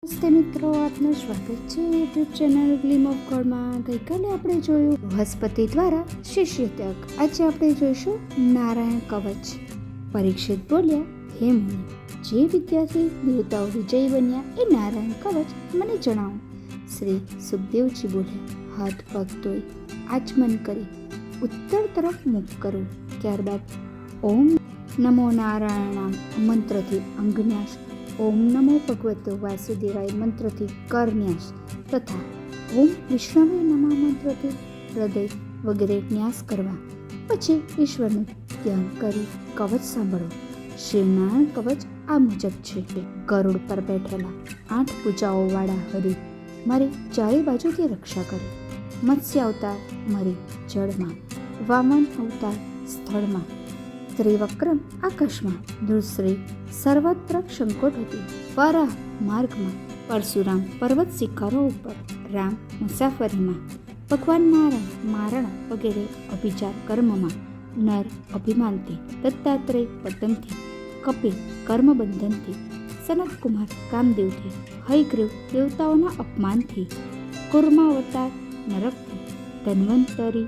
નમસ્તે મિત્રો, આપનું સ્વાગત છે યુટ્યુબ ચેનલ ગ્લીમ ઓફ ગોડમાં. ગઈકાલે આપણે જોયું બૃહસ્પતિ દ્વારા શિષ્ય ત્યાગ. આજે આપણે જોઈશું નારાયણ કવચ. પરીક્ષિત બોલ્યા, હે મુનિ, જે વિદ્યાથી દેવતાઓ વિજયી બન્યા એ નારાયણ કવચ મને જણાવો. શ્રી સુખદેવજી બોલ્યા, હાથ પગ ધોઈ આચમન કરી ઉત્તર તરફ મુખ કરવું. ત્યારબાદ ઓમ નમો નારાયણામ મંત્રથી અંગન્યાસ, ઓમ નમો ભગવતે વાસુદેવાય મંત્રથી કરન્યાસ તથા ઓમ વિષ્ણવે નમઃ મંત્રથી હૃદય વગેરે ન્યાસ કરવા. પછી ઈશ્વરનું ધ્યાન કરી કવચ સાંભળો. શ્રી નારાયણ કવચ આ મુજબ છે. ગરુડ પર બેઠેલા 8 ભુજાઓવાળા હરિ મારી ચારે બાજુથી રક્ષા કરે. મત્સ્ય અવતાર મારી જળમાં, વામન અવતાર સ્થળમાં, ત્રિવક્રમ આકાશમાં, ધ્રુશ્રી સર્વત્ર શંકોટ હતી, વરાહ માર્ગમાં, પરશુરામ પર્વત શિખરો ઉપર, રામ મુસાફરીમાં, ભગવાન નારાયણ મારણ વગેરે અભિચાર કર્મમાં, નર અભિમાનથી, દત્તાત્રેય પતનથી, કપિલ કર્મબંધનથી, સનતકુમાર કામદેવથી, હયગ્રીવ દેવતાઓના અપમાનથી, કુર્માવતાર નરકથી, ધન્વંતરી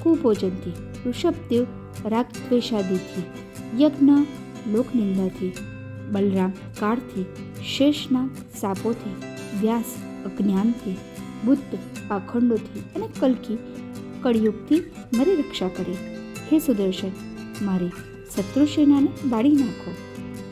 કુભોજનથી, ઋષભદેવ રાગદ્વેષાદિથી, યજ્ઞ લોકનિંદાથી, બલરામ કાળથી, શેષનાગ સાપોથી, વ્યાસ અજ્ઞાનથી, બુદ્ધ પાખંડોથી અને કલ્કી કળયુગથી મારી રક્ષા કરે. હે સુદર્શન, મારી શત્રુસેનાને બાળી નાખો.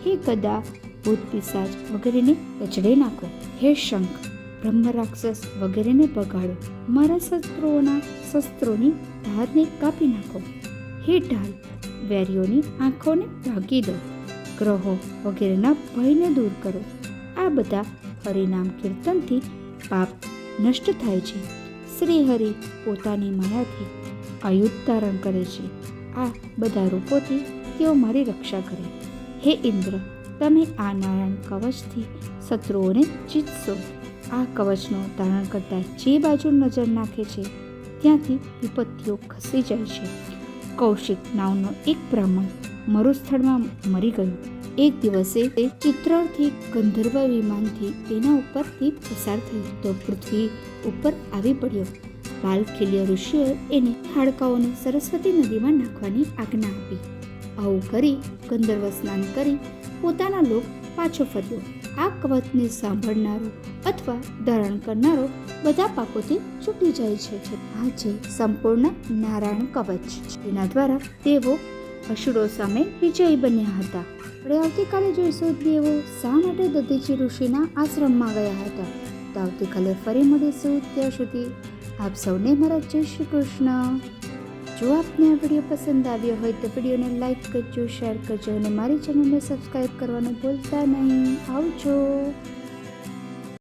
હે ગદા ભૂત પિશાચ વગેરેને કચડે નાખો. હે શંખ બ્રહ્મ રાક્ષસ વગેરેને ભગાડો. મારા શત્રુઓના શસ્ત્રોની ધારને કાપી નાખો. હે ઢાલ વેરીઓની આંખોને ભાગી દો. ગ્રહો વગેરેના ભયને દૂર કરો. આ બધા હરિનામ કીર્તનથી પાપ નષ્ટ થાય છે. શ્રી હરિ પોતાની માયાથી આયુધ ધારણ કરે છે. આ બધા રૂપોથી તેઓ મારી રક્ષા કરે. હે ઇન્દ્ર, તમે આ નારાયણ કવચથી શત્રુઓને જીતશો. આ કવચનો ધારણ કરતા જે બાજુ નજર નાખે છે ત્યાંથી વિપત્તિઓ ખસી જાય છે. કૌશિક નામનો એક બ્રાહ્મણ મરુસ્થળમાં મરી ગયો. એક દિવસે તે ચિત્રથી ગંધર્વ વિમાનથી તેના ઉપરથી પસાર થયો તો પૃથ્વી ઉપર આવી પડ્યો. વાલ્ખિલ્ય ઋષિએ એને હાડકાઓને સરસ્વતી નદીમાં નાખવાની આજ્ઞા આપી. આવું કરી ગંધર્વ સ્નાન કરી પોતાના લોક પાછો ફર્યો. આ કવચને સાંભળનારો અથવા ધારણ કરનારો બધા પાપોથી છૂટી જાય છે. આ છે સંપૂર્ણ નારાયણ કવચ. તેના દ્વારા તેઓ અસુરો સામે વિજયી બન્યા હતા. આપણે આવતીકાલે જોઈશું દેવો શા માટે દધીચી ઋષિના આશ્રમમાં ગયા હતા. તો આવતીકાલે ફરી મળીશું. ત્યાં સુધી આપ સૌને મારા જય શ્રી કૃષ્ણ. જો આપને આ વિડીયો પસંદ આવ્યો હોય તો વિડીયોને લાઈક કરજો, શેર કરજો અને મારી ચેનલને સબસ્ક્રાઈબ કરવાનું ભૂલતા નહીં. આવજો.